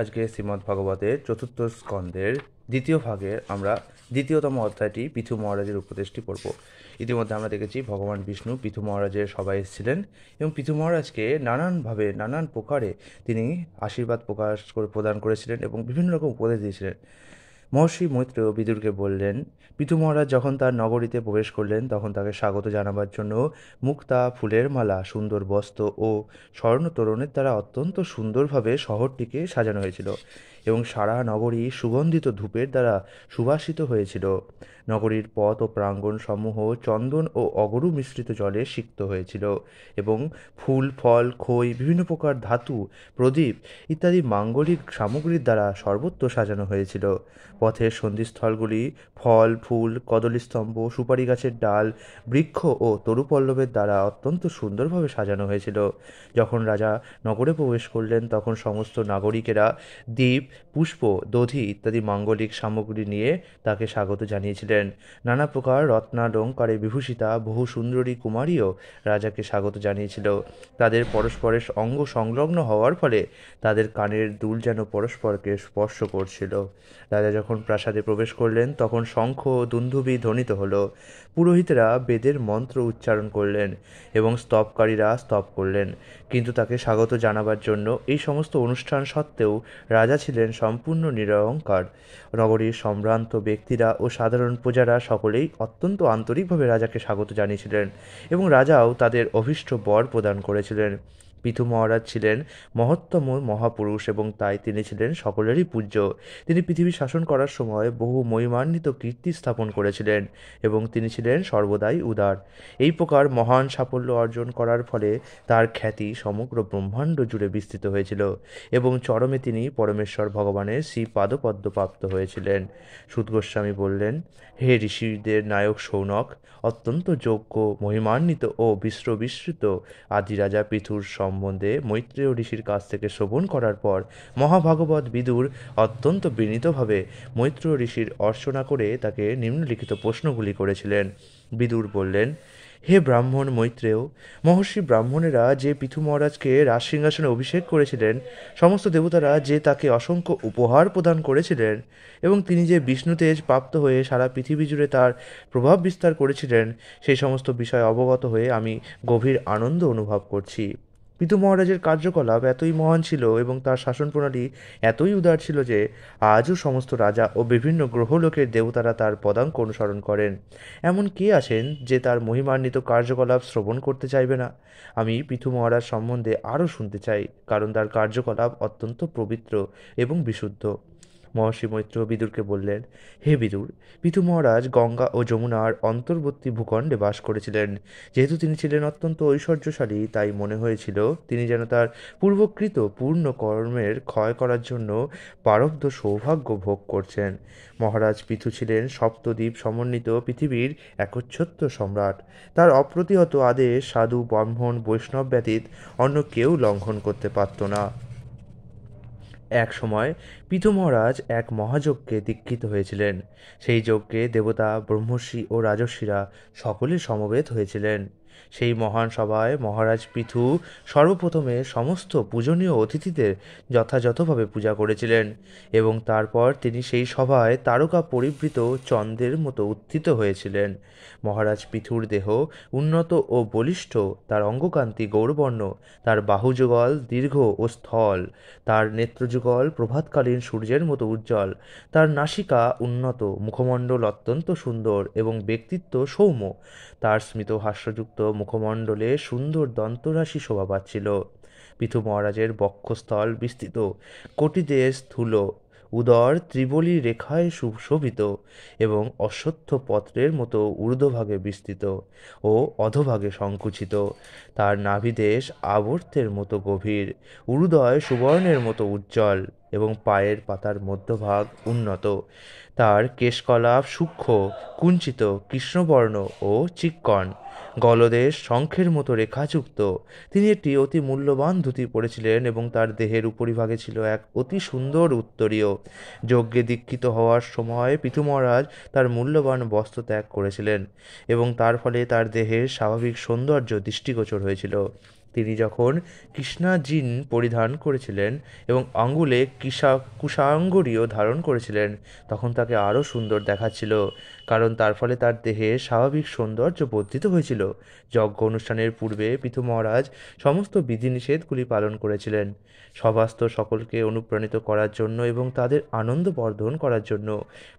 আজকে শ্রীমদ্ ভাগবতের চতুর্থ স্কন্ধের দ্বিতীয় ভাগের আমরা দ্বিতীয়তম অধ্যায়টি পৃথু মহারাজের উপদেশটি পড়ব। ইতিমধ্যে আমরা দেখেছি ভগবান বিষ্ণু পৃথু মহারাজের সভায় এসেছিলেন এবং পৃথু মহারাজকে নানানভাবে নানান প্রকারে তিনি আশীর্বাদ প্রদান করেছিলেন এবং বিভিন্ন রকম উপদেশ দিয়েছিলেন। মহর্ষি মৈত্রেয় বিদুরকে বললেন, পৃথু মহারাজ যখন তার নগরীতে প্রবেশ করলেন তখন তাকে স্বাগত জানাবার জন্য মুক্তা, ফুলের মালা, সুন্দর বস্ত্র ও স্বর্ণ তোরণের দ্বারা অত্যন্ত সুন্দরভাবে শহরটিকে সাজানো হয়েছিল এবং সারা নগরী সুগন্ধিত ধূপের দ্বারা সুবাসিত হয়েছিল। নগরীর পথ ও প্রাঙ্গণ সমূহ চন্দন ও অগরু মিশ্রিত জলে সিক্ত হয়েছিল এবং ফুল, ফল, খই, বিভিন্ন প্রকার ধাতু, প্রদীপ ইত্যাদি মাঙ্গলিক সামগ্রীর দ্বারা সর্বত্র সাজানো হয়েছিল। পথের সন্ধিস্থলগুলি ফল, ফুল, কদলীস্তম্ভ, সুপারি গাছের ডাল, বৃক্ষ ও তরুপল্লবের দ্বারা অত্যন্ত সুন্দরভাবে সাজানো হয়েছিল। যখন রাজা নগরে প্রবেশ করলেন তখন সমস্ত নাগরিকেরা দীপ, পুষ্প, দধি ইত্যাদি মাঙ্গলিক সামগ্রী নিয়ে তাকে স্বাগত জানিয়েছিলেন। নানা প্রকার রত্নালঙ্কারে বিভূষিতা বহু সুন্দরী কুমারীও রাজাকে স্বাগত জানিয়েছিল। তাদের পরস্পরের অঙ্গ সংলগ্ন হওয়ার ফলে তাদের কানের দুল যেন পরস্পরকে স্পর্শ করছিল। রাজা যখন প্রাসাদে প্রবেশ করলেন তখন শঙ্খ ও দুন্দুভি ধ্বনিত হলো। পুরোহিতেরা বেদের মন্ত্র উচ্চারণ করলেন এবং স্তবকারীরা স্তব করলেন, কিন্তু তাকে স্বাগত জানাবার জন্য এই সমস্ত অনুষ্ঠান সত্ত্বেও রাজা ছিলেন সম্পূর্ণ নিরহংকার। নগরীর সম্ভ্রান্ত ব্যক্তিরা ও সাধারণ প্রজারা সকলেই অত্যন্ত আন্তরিকভাবে রাজাকে স্বাগত জানিয়েছিলেন এবং রাজাও তাদের অভীষ্ট বর প্রদান করেছিলেন। পৃথু মহারাজ ছিলেন মহত্তম মহাপুরুষ এবং তাই তিনি ছিলেন সকলেরই পূজ্য। তিনি পৃথিবী শাসন করার সময় বহু মহিমান্বিত কীর্তি স্থাপন করেছিলেন এবং তিনি ছিলেন সর্বদাই উদার। এই প্রকার মহান সাফল্য অর্জন করার ফলে তার খ্যাতি সমগ্র ব্রহ্মাণ্ড জুড়ে বিস্তৃত হয়েছিল এবং চরমে তিনি পরমেশ্বর ভগবানের শ্রী পাদপদ্ম প্রাপ্ত হয়েছিলেন। সূত গোস্বামী বললেন, হে ঋষিদের নায়ক শৌনক, অত্যন্ত যোগ্য, মহিমান্বিত ও বিস্তৃত আদি রাজা পৃথুর সম্বন্ধে মৈত্রেয় ঋষির কাছ থেকে শ্রবণ করার পর মহাভাগবত বিদুর অত্যন্ত বিনীতভাবে মৈত্রেয় ঋষির অর্চনা করে তাকে নিম্নলিখিত প্রশ্নগুলি করেছিলেন। বিদুর বললেন, হে ব্রাহ্মণ মৈত্রেয়, মহর্ষি ব্রাহ্মণেরা যে পৃথু মহারাজকে রাজসিংহাসনে অভিষেক করেছিলেন, সমস্ত দেবতারা যে তাকে অসংখ্য উপহার প্রদান করেছিলেন এবং তিনি যে বিষ্ণুতেজ প্রাপ্ত হয়ে সারা পৃথিবী জুড়ে তার প্রভাব বিস্তার করেছিলেন, সেই সমস্ত বিষয় অবগত হয়ে আমি গভীর আনন্দ অনুভব করছি। পৃথু মহারাজের কার্যকলাপ এতই মহান ছিল এবং তার শাসন প্রণালী এতই উদার ছিল যে আজও সমস্ত রাজা ও বিভিন্ন গ্রহলোকের দেবতারা তার পদাঙ্ক অনুসরণ করেন। এমন কে আছেন যে তার মহিমান্বিত কার্যকলাপ শ্রবণ করতে চাইবে না? আমি পৃথু মহারাজ সম্বন্ধে আরও শুনতে চাই, কারণ তার কার্যকলাপ অত্যন্ত পবিত্র এবং বিশুদ্ধ। মহর্ষি মৈত্রেয় বিদুরকে বললেন, হে বিদুর, পৃথু মহারাজ গঙ্গা ও যমুনার অন্তর্বর্তী ভূখণ্ডে বাস করেছিলেন। যেহেতু তিনি ছিলেন অত্যন্ত ঐশ্বর্যশালী, তাই মনে হয়েছিল তিনি যেন তার পূর্বকৃত পূর্ণ কর্মের ক্ষয় করার জন্য প্রারব্ধ সৌভাগ্য ভোগ করছেন। মহারাজ পৃথু ছিলেন সপ্তদ্বীপ সমন্বিত পৃথিবীর একচ্ছত্র সম্রাট। তার অপ্রতিহত আদেশ সাধু, ব্রাহ্মণ, বৈষ্ণব ব্যতীত অন্য কেউ লঙ্ঘন করতে পারত না। এক সময় পৃথু মহারাজ এক মহাযজ্ঞে দীক্ষিত হয়েছিলেন। সেই যজ্ঞে দেবতা, ব্রহ্মর্ষি ও রাজর্ষিরা সকলে সমবেত হয়েছিলেন। সেই মহান সভায় মহারাজ পৃথু সর্বপ্রথমে সমস্ত পূজনীয় অতিথিদের যথাযথভাবে পূজা করেছিলেন এবং তারপর তিনি সেই সভায় তারকা পরিবৃত চন্দ্রের মতো উত্থিত হয়েছিলেন। মহারাজ পৃথুর দেহ উন্নত ও বলিষ্ঠ, তার অঙ্গকান্তি গৌরবর্ণ, তার বাহুযুগল দীর্ঘ ও স্থল, তার নেত্রযুগল প্রভাতকালীন সূর্যের মতো উজ্জ্বল, তার নাসিকা উন্নত, মুখমণ্ডল অত্যন্ত সুন্দর এবং ব্যক্তিত্ব সৌম্য। তার স্মিত হাস্যযুক্ত মুখমণ্ডলে সুন্দর দন্তরাশি শোভা পাচ্ছিল। পৃথু মহারাজের বক্ষস্থল বিস্তৃত, কটিদেশ স্থূল, উদর ত্রিবলী রেখায় সুশোভিত এবং অশ্বত্থ পত্রের মতো ঊর্ধ্বভাগে বিস্তৃত ও অধোভাগে সংকুচিত। তার নাভিদেশ আবর্তের মতো গভীর, উরুদয় সুবর্ণের মতো উজ্জ্বল এবং পায়ের পাতার মধ্যভাগ উন্নত। তার কেশকলাপ সূক্ষ্ম, কুঞ্চিত, কৃষ্ণবর্ণ ও চিক্কণ, গলদেশ শঙ্খের মতো রেখাযুক্ত। তিনি একটি অতি মূল্যবান ধুতি পরেছিলেন এবং তার দেহের উপরিভাগে ছিল এক অতি সুন্দর উত্তরীয়। যজ্ঞে দীক্ষিত হওয়ার সময় পৃথু মহারাজ তার মূল্যবান বস্ত্র ত্যাগ করেছিলেন এবং তার ফলে তার দেহের স্বাভাবিক সৌন্দর্য দৃষ্টিগোচর হয়েছিল। তিনি যখন কৃষ্ণাজিন পরিধান করেছিলেন এবং আঙ্গুলে কুশাঙ্গুরীও ধারণ করেছিলেন, তখন তাকে আরও সুন্দর দেখাচ্ছিল, কারণ তার ফলে তার দেহে স্বাভাবিক সৌন্দর্য বর্ধিত হয়েছিল। যজ্ঞ অনুষ্ঠানের পূর্বে পৃথু মহারাজ সমস্ত বিধিনিষেধগুলি পালন করেছিলেন, সভাস্থ সকলকে অনুপ্রাণিত করার জন্য এবং তাদের আনন্দ বর্ধন করার জন্য।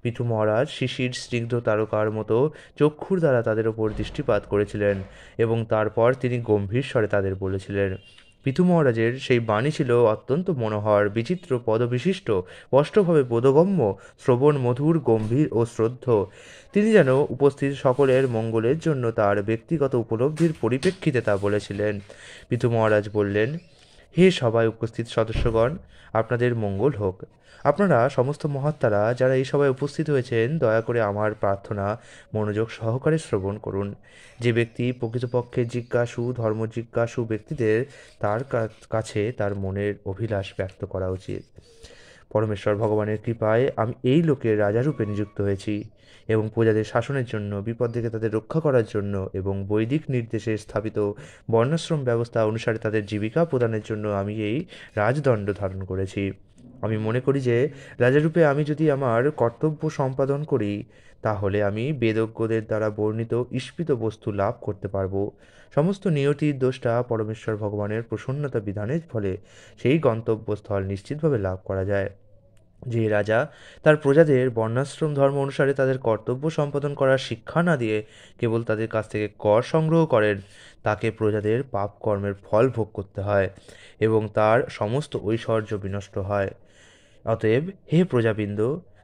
পৃথু মহারাজ শিশির স্নিগ্ধ তারকার মতো চক্ষুর দ্বারা তাদের ওপর দৃষ্টিপাত করেছিলেন এবং তারপর তিনি গম্ভীর স্বরে তাদের বলেছিলেন। পৃথু মহারাজের সেই বাণী ছিল অত্যন্ত মনোহর, বিচিত্র পদবিশিষ্ট, স্পষ্টভাবে বোধগম্য, শ্রবণ মধুর, গম্ভীর ও শ্রদ্ধ। তিনি যেন উপস্থিত সকলের মঙ্গলের জন্য তার ব্যক্তিগত উপলব্ধির পরিপ্রেক্ষিতে তা বলেছিলেন। পৃথু মহারাজ বললেন, হে সবাই উপস্থিত সদস্যগণ, আপনাদের মঙ্গল হোক। আপনারা সমস্ত মহাত্মারা যারা এই সভায় উপস্থিত হয়েছেন, দয়া করে আমার প্রার্থনা মনোযোগ সহকারে শ্রবণ করুন। যে ব্যক্তি প্রকৃতপক্ষে জিজ্ঞাসু, ধর্মজিজ্ঞাসু ব্যক্তিদের তার কাছে তার মনের অভিলাষ ব্যক্ত করা উচিত। পরমেশ্বর ভগবানের কৃপায় আমি এই লোকের রাজারূপে নিযুক্ত হয়েছি এবং প্রজাদের শাসনের জন্য, বিপদ থেকে তাদের রক্ষা করার জন্য এবং বৈদিক নির্দেশে স্থাপিত বর্ণাশ্রম ব্যবস্থা অনুসারে তাদের জীবিকা প্রদানের জন্য আমি এই রাজদণ্ড ধারণ করেছি। আমি মনে করি যে রাজারূপে আমি যদি আমার কর্তব্য সম্পাদন করি, তাহলে আমি বেদজ্ঞদের দ্বারা বর্ণিত ঈপ্সিত বস্তু লাভ করতে পারব। সমস্ত নিয়তির দোষটা পরমেশ্বর ভগবানের প্রসন্নতা বিধানের ফলে সেই গন্তব্যস্থল নিশ্চিতভাবে লাভ করা যায়। যে রাজা তার প্রজাদের বর্ণাশ্রম ধর্ম অনুসারে তাদের কর্তব্য সম্পাদন করার শিক্ষা না দিয়ে কেবল তাদের কাছ থেকে কর সংগ্রহ করেন, তাকে প্রজাদের পাপ কর্মের ফল ভোগ করতে হয় এবং তার সমস্ত ঐশ্বর্য বিনষ্ট হয়। অতএব হে প্রজাবৃন্দ,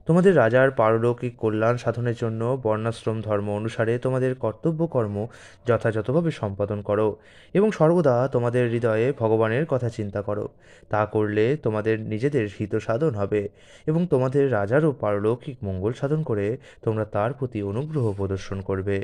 তোমাদের রাজার পারলৌকিক কল্যাণ সাধনের জন্য বর্ণাশ্রম ধর্ম অনুসারে তোমাদের কর্তব্য কর্ম যথাযথভাবে সম্পাদন করো এবং সর্বদা তোমাদের হৃদয়ে ভগবানের কথা চিন্তা করো। তা করলে তোমাদের নিজেদের হিত সাধন হবে এবং তোমাদের রাজারও পারলৌকিক মঙ্গল সাধন করে তোমরা তার প্রতি অনুগ্রহ প্রদর্শন করবে।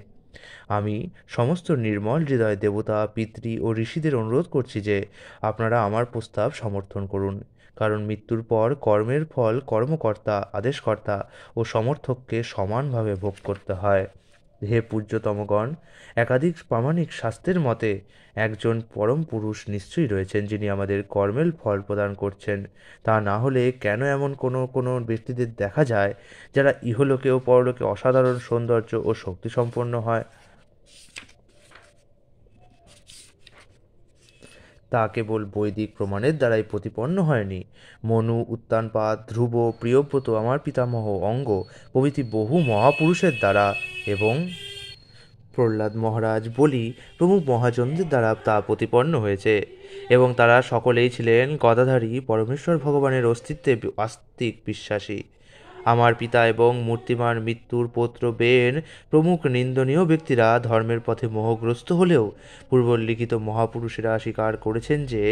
আমি সমস্ত নির্মল হৃদয় দেবতা, পিতৃ ও ঋষিদের অনুরোধ করছি যে আপনারা আমার প্রস্তাব সমর্থন করুন, কারণ মৃত্যুর পর কর্মের ফল কর্মকর্তা, আদেশকর্তা ও সমর্থককে সমানভাবে ভোগ করতে হয়। হে পূজ্যতমগণ, একাধিক প্রামাণিক শাস্ত্রের মতে একজন পরম পুরুষ নিশ্চয়ই রয়েছেন যিনি আমাদের কর্মের ফল প্রদান করছেন। তা না হলে কেন এমন কোনো ব্যক্তিদের দেখা যায় যারা ইহলোকে ও পরলোকে অসাধারণ সৌন্দর্য ও শক্তিসম্পন্ন হয়? তা কেবল বৈদিক প্রমাণের দ্বারাই প্রতিপন্ন হয়নি। মনু, উত্তানপাদ, ধ্রুব, প্রিয়ব্রত, আমার পিতামহ অঙ্গ প্রভৃতি বহু মহাপুরুষের দ্বারা এবং প্রহ্লাদ মহারাজ, বলি প্রমুখ মহাজনদের দ্বারা তা প্রতিপন্ন হয়েছে এবং তারা সকলেই ছিলেন গদাধারী পরমেশ্বর ভগবানের অস্তিত্বে আস্তিক বিশ্বাসী। আমার পিতা এবং মূর্তিমান মৃত্যুর পৌত্র বেন প্রমুখ নিন্দনীয় ব্যক্তিরা ধর্মের পথে মোহগ্রস্ত হলেও পূর্বলিখিত মহাপুরুষেরা স্বীকার করেছেন যে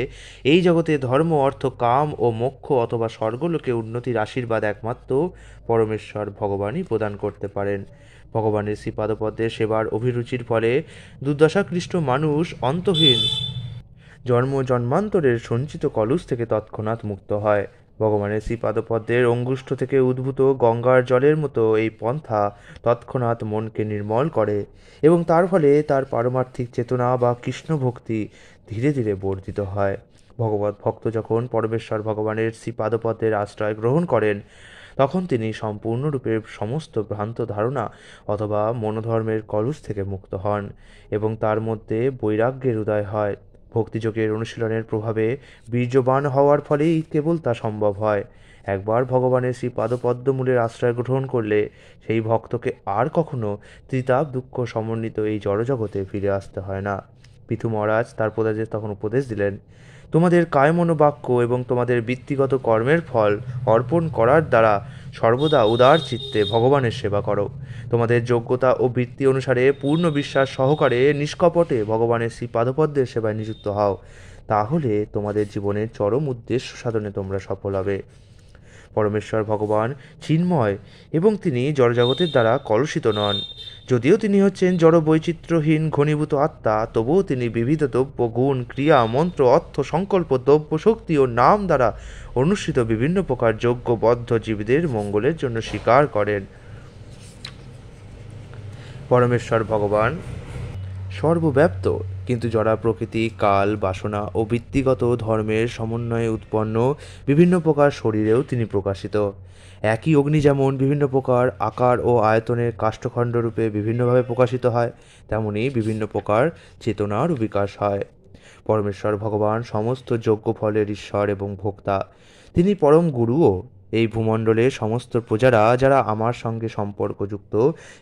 এই জগতে ধর্ম, অর্থ, কাম ও মোক্ষ অথবা স্বর্গলোকে উন্নতির আশীর্বাদ একমাত্র পরমেশ্বর ভগবানই প্রদান করতে পারেন। ভগবানের শ্রীপাদপদ্মের সেবার অভিরুচির ফলে দুর্দশাক্লিষ্ট মানুষ অন্তহীন জন্মান্তরের সঞ্চিত কলুষ থেকে তৎক্ষণাৎ মুক্ত হয়। ভগবানের শ্রীপাদপদ্মের অঙ্গুষ্ঠ থেকে উদ্ভূত গঙ্গার জলের মতো এই পন্থা তৎক্ষণাৎ মনকে নির্মল করে এবং তার ফলে তার পারমার্থিক চেতনা বা কৃষ্ণ ভক্তি ধীরে ধীরে বর্ধিত হয়। ভগবত ভক্ত যখন পরমেশ্বর ভগবানের শ্রীপাদপদ্মের আশ্রয় গ্রহণ করেন, তখন তিনি সম্পূর্ণরূপে সমস্ত ভ্রান্ত ধারণা অথবা মনোধর্মের কলুষ থেকে মুক্ত হন এবং তার মধ্যে বৈরাগ্যের উদয় হয়। ভক্তিযোগের অনুশীলনের প্রভাবে বীর্যবান হওয়ার ফলেই কেবল তা সম্ভব হয়। একবার ভগবানের শ্রী পাদপদ্মমূলের আশ্রয় গ্রহণ করলে সেই ভক্তকে আর কখনো ত্রিতাপ দুঃখ সমন্বিত এই জড়জগতে ফিরে আসতে হয় না। পৃথু মহারাজ তার প্রজাদের তখন উপদেশ দিলেন, তোমাদের কায় মনোবাক্য এবং তোমাদের বৃত্তিগত কর্মের ফল অর্পণ করার দ্বারা সর্বদা উদার চিত্তে ভগবানের সেবা করো। তোমাদের যোগ্যতা ও বৃত্তি অনুসারে পূর্ণ বিশ্বাস সহকারে নিষ্কপটে ভগবানের শ্রী পাদপদ্মের সেবায় নিযুক্ত হও। তাহলে তোমাদের জীবনের চরম উদ্দেশ্য সাধনে তোমরা সফল হবে। পরমেশ্বর ভগবান চিন্ময় এবং তিনি জড়জগতের দ্বারা কলুষিত নন। যদিও তিনি হচ্ছেন জড় বৈচিত্র্যহীন ঘনীভূত আত্মা, তবুও তিনি বিবিধ দ্রব্য, গুণ, ক্রিয়া, মন্ত্র, অর্থ, সংকল্প, দ্রব্য, শক্তি ও নাম দ্বারা অনুসৃত বিভিন্ন প্রকার যজ্ঞবদ্ধ জীবদের মঙ্গলের জন্য স্বীকার করেন। পরমেশ্বর ভগবান সর্বব্যাপ্ত কিন্তু জড়া প্রকৃতি, কাল, বাসনা ও বৃত্তিগত ধর্মের সমন্বয়ে উৎপন্ন বিভিন্ন প্রকার শরীরেও তিনি প্রকাশিত। একই অগ্নি যেমন বিভিন্ন প্রকার আকার ও আয়তনের কাষ্ঠখণ্ড রূপে বিভিন্নভাবে প্রকাশিত হয়, তেমনি বিভিন্ন প্রকার চেতনারও বিকাশ হয়। পরমেশ্বর ভগবান সমস্ত যজ্ঞ ফলের ঈশ্বর এবং ভোক্তা। তিনি পরম গুরুও। এই ভূমণ্ডলে সমস্ত প্রজারা যারা আমার সঙ্গে সম্পর্কযুক্ত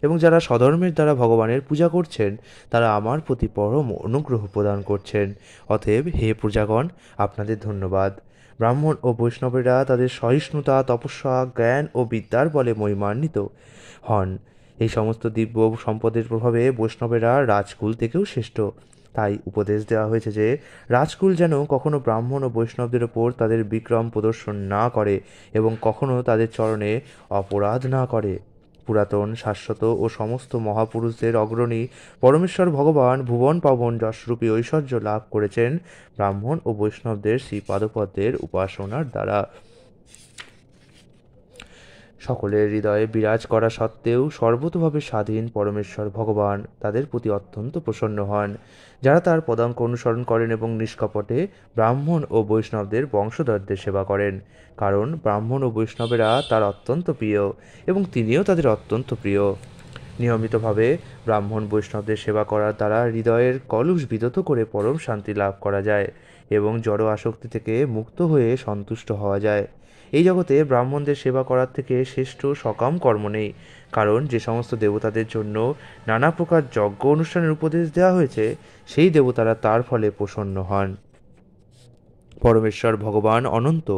এবং যারা স্বধর্মের দ্বারা ভগবানের পূজা করছেন, তারা আমার প্রতি পরম অনুগ্রহ প্রদান করছেন। অতএব হে প্রজাগণ, আপনাদের ধন্যবাদ। ব্রাহ্মণ ও বৈষ্ণবেরা তাদের সহিষ্ণুতা, তপস্যা, জ্ঞান ও বিদ্যার বলে মহিমান্বিত হন। এই সমস্ত দিব্য সম্পদের প্রভাবে বৈষ্ণবেরা রাজকুল থেকেও শ্রেষ্ঠ। তাই উপদেশ দেওয়া হয়েছে যে রাজকুল যেন কখনো ব্রাহ্মণ ও বৈষ্ণবদের ওপর তাদের বিক্রম প্রদর্শন না করে এবং কখনো তাদের চরণে অপরাধ না করে। পুরাতন, শাশ্বত ও সমস্ত মহাপুরুষদের অগ্রণী পরমেশ্বর ভগবান ভুবন পাবন যশরূপী ঐশ্বর্য লাভ করেছেন ব্রাহ্মণ ও বৈষ্ণবদের শ্রীপাদপদ্মের উপাসনার দ্বারা। সকলের হৃদয়ে বিরাজ করা সত্ত্বেও সর্বতোভাবে স্বাধীন পরমেশ্বর ভগবান তাদের প্রতি অত্যন্ত প্রসন্ন হন, যারা তার পদাঙ্ক অনুসরণ করেন এবং নিষ্কপটে ব্রাহ্মণ ও বৈষ্ণবদের বংশধরদের সেবা করেন, কারণ ব্রাহ্মণ ও বৈষ্ণবেরা তার অত্যন্ত প্রিয় এবং তিনিও তাদের অত্যন্ত প্রিয়। নিয়মিতভাবে ব্রাহ্মণ বৈষ্ণবদের সেবা করার দ্বারা হৃদয়ের কলুষ বিদত করে পরম শান্তি লাভ করা যায় এবং জড় আসক্তি থেকে মুক্ত হয়ে সন্তুষ্ট হওয়া যায়। এই জগতে ব্রাহ্মণদের সেবা করার থেকে শ্রেষ্ঠ সকাম কর্ম নেই, কারণ যে সমস্ত দেবতাদের জন্য নানা প্রকার যজ্ঞ অনুষ্ঠানের উপদেশ দেওয়া হয়েছে, সেই দেবতারা তার ফলে প্রসন্ন হন। পরমেশ্বর ভগবান অনন্ত।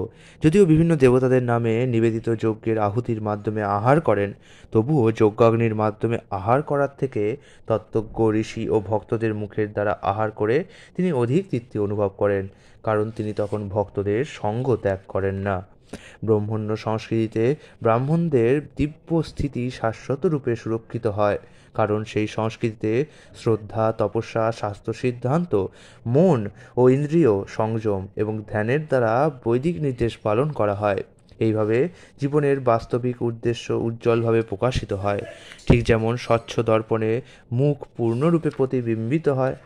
যদিও বিভিন্ন দেবতাদের নামে নিবেদিত যজ্ঞের আহুতির মাধ্যমে আহার করেন, তবুও যজ্ঞাগ্নির মাধ্যমে আহার করার থেকে তত্ত্বজ্ঞ ঋষি ও ভক্তদের মুখের দ্বারা আহার করে তিনি অধিক তৃপ্তি অনুভব করেন, কারণ তিনি তখন ভক্তদের সঙ্গ ত্যাগ করেন না। ব্রহ্মণ্য সংস্কৃতিতে ব্রাহ্মণদের দিব্য স্থিতি শাশ্বত রূপে সুরক্ষিত হয়, কারণ সেই সংস্কৃতিতে শ্রদ্ধা, তপস্যা, স্বাস্থ্য সিদ্ধান্ত, মন ও ইন্দ্রিয় সংযম এবং ধ্যানের দ্বারা বৈদিক নির্দেশ পালন করা হয়। এইভাবে জীবনের বাস্তবিক উদ্দেশ্য উজ্জ্বলভাবে প্রকাশিত হয়, ঠিক যেমন স্বচ্ছ দর্পণে মুখ পূর্ণরূপে প্রতিবিম্বিত হয়।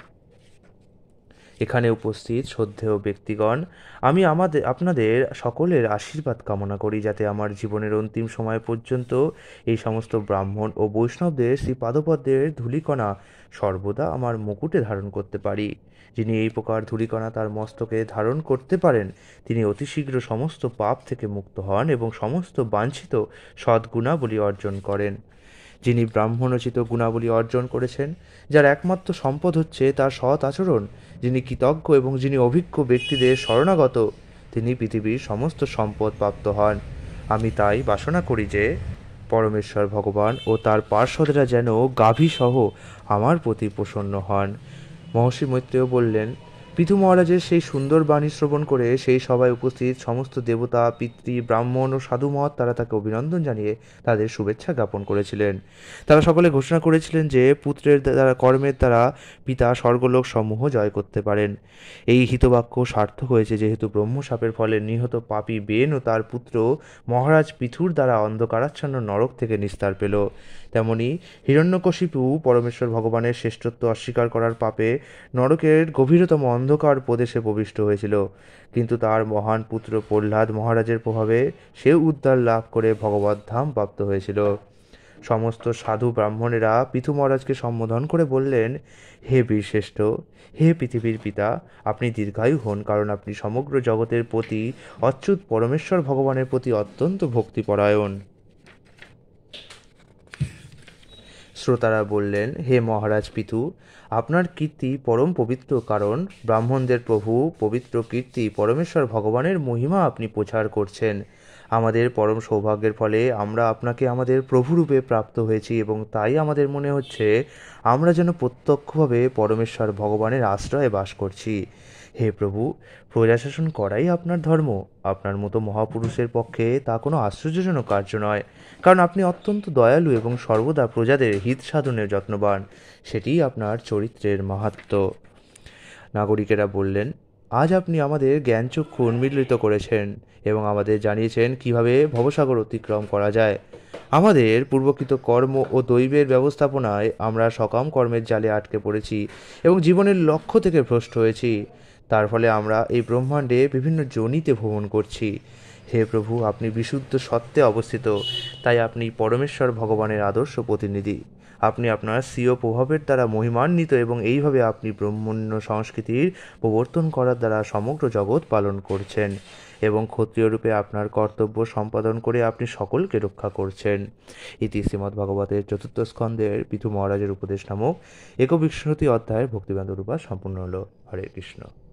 এখানে উপস্থিত শ্রদ্ধেয় ব্যক্তিগণ, আমি আপনাদের সকলের আশীর্বাদ কামনা করি, যাতে আমার জীবনের অন্তিম সময় পর্যন্ত এই সমস্ত ব্রাহ্মণ ও বৈষ্ণবদের শ্রীপাদপদ্মের ধূলিকণা সর্বদা আমার মুকুটে ধারণ করতে পারি। যিনি এই প্রকার ধূলিকণা তার মস্তকে ধারণ করতে পারেন, তিনি অতি শীঘ্র সমস্ত পাপ থেকে মুক্ত হন এবং সমস্ত বাঞ্ছিত সদ্গুণাবলী অর্জন করেন। যিনি ব্রাহ্মণোচিত গুণাবলী অর্জন করেছেন, যার একমাত্র সম্পদ হচ্ছে তার সৎ আচরণ, যিনি কৃতজ্ঞ এবং যিনি অভিজ্ঞ ব্যক্তিদের শরণাগত, তিনি পৃথিবীর সমস্ত সম্পদ প্রাপ্ত হন। আমি তাই বাসনা করি যে পরমেশ্বর ভগবান ও তার পার্শ্বদেরা যেন গাভীসহ আমার প্রতি প্রসন্ন হন। মহর্ষি মৈত্রেয় বললেন, পৃথু মহারাজের সেই সুন্দর বাণী শ্রবণ করে সেই সভায় উপস্থিত সমস্ত দেবতা, পিতৃ, ব্রাহ্মণ ও সাধু মহৎ তারা তাকে অভিনন্দন জানিয়ে তাদের শুভেচ্ছা জ্ঞাপন করেছিলেন। তারা সকলে ঘোষণা করেছিলেন যে পুত্রের দ্বারা কর্মের দ্বারা পিতা স্বর্গলোক সমূহ জয় করতে পারেন। এই হিতবাক্য সার্থক হয়েছে, যেহেতু ব্রহ্মশাপের ফলে নিহত পাপী বেন ও তার পুত্র মহারাজ পৃথুর দ্বারা অন্ধকারাচ্ছন্ন নরক থেকে নিস্তার পেল। তেমনি হিরণ্যকশিপু পরমেশ্বর ভগবানের শ্রেষ্ঠত্ব অস্বীকার করার পাপে নরকের গভীরতম অন্ধকার প্রদেশে প্রবিষ্ট হয়েছিল, কিন্তু তার মহান পুত্র প্রহ্লাদ মহারাজের প্রভাবে সেও উদ্ধার লাভ করে ভগবত ধাম প্রাপ্ত হয়েছিল। সমস্ত সাধু ব্রাহ্মণেরা পৃথু মহারাজকে সম্বোধন করে বললেন, হে বীরশ্রেষ্ঠ, হে পৃথিবীর পিতা, আপনি দীর্ঘায়ু হন, কারণ আপনি সমগ্র জগতের প্রতি অচ্যুত পরমেশ্বর ভগবানের প্রতি অত্যন্ত ভক্তিপরায়ণ। শ্রোতারা বললেন, হে মহারাজ পৃথু, আপনার কীর্তি পরম পবিত্র, কারণ ব্রাহ্মণদের প্রভু পবিত্র কীর্তি পরমেশ্বর ভগবানের মহিমা আপনি প্রচার করছেন। আমাদের পরম সৌভাগ্যের ফলে আমরা আপনাকে আমাদের প্রভুরূপে প্রাপ্ত হয়েছি এবং তাই আমাদের মনে হচ্ছে আমরা যেন প্রত্যক্ষভাবে পরমেশ্বর ভগবানের আশ্রয়ে বাস করছি। হে প্রভু, প্রজাশাসন করাই আপনার ধর্ম। আপনার মতো মহাপুরুষের পক্ষে তা কোনো আশ্চর্যজনক কার্য নয়, কারণ আপনি অত্যন্ত দয়ালু এবং সর্বদা প্রজাদের হিত সাধনের যত্নবান। সেটিই আপনার চরিত্রের মাহাত্ম্য। নাগরিকেরা বললেন, আজ আপনি আমাদের জ্ঞানচক্ষু উন্মীলিত করেছেন এবং আমাদের জানিয়েছেন কিভাবে ভবসাগর অতিক্রম করা যায়। আমাদের পূর্বকৃত কর্ম ও দৈবের ব্যবস্থাপনায় আমরা সকাম কর্মের জালে আটকে পড়েছি এবং জীবনের লক্ষ্য থেকে ভ্রষ্ট হয়েছি। তার ফলে আমরা এই ব্রহ্মাণ্ডে বিভিন্ন যোনিতে ভ্রমণ করছি। হে প্রভু, আপনি বিশুদ্ধ সত্ত্বে অবস্থিত, তাই আপনি পরমেশ্বর ভগবানের আদর্শ প্রতিনিধি। আপনি আপনার স্বীয় প্রভাবের দ্বারা মহিমান্বিত এবং এইভাবে আপনি ব্রহ্মণ্য সংস্কৃতির প্রবর্তন করার দ্বারা সমগ্র জগৎ পালন করছেন এবং ক্ষত্রিয় রূপে আপনার কর্তব্য সম্পাদন করে আপনি সকলকে রক্ষা করছেন। ইতি শ্রীমদ্ভগবতের চতুর্থ স্কন্ধের পৃথু মহারাজের উপদেশ নামক একবিংশতি অধ্যায়ের ভক্তিবেদান্ত রূপা সম্পূর্ণ হলো। হরে কৃষ্ণ।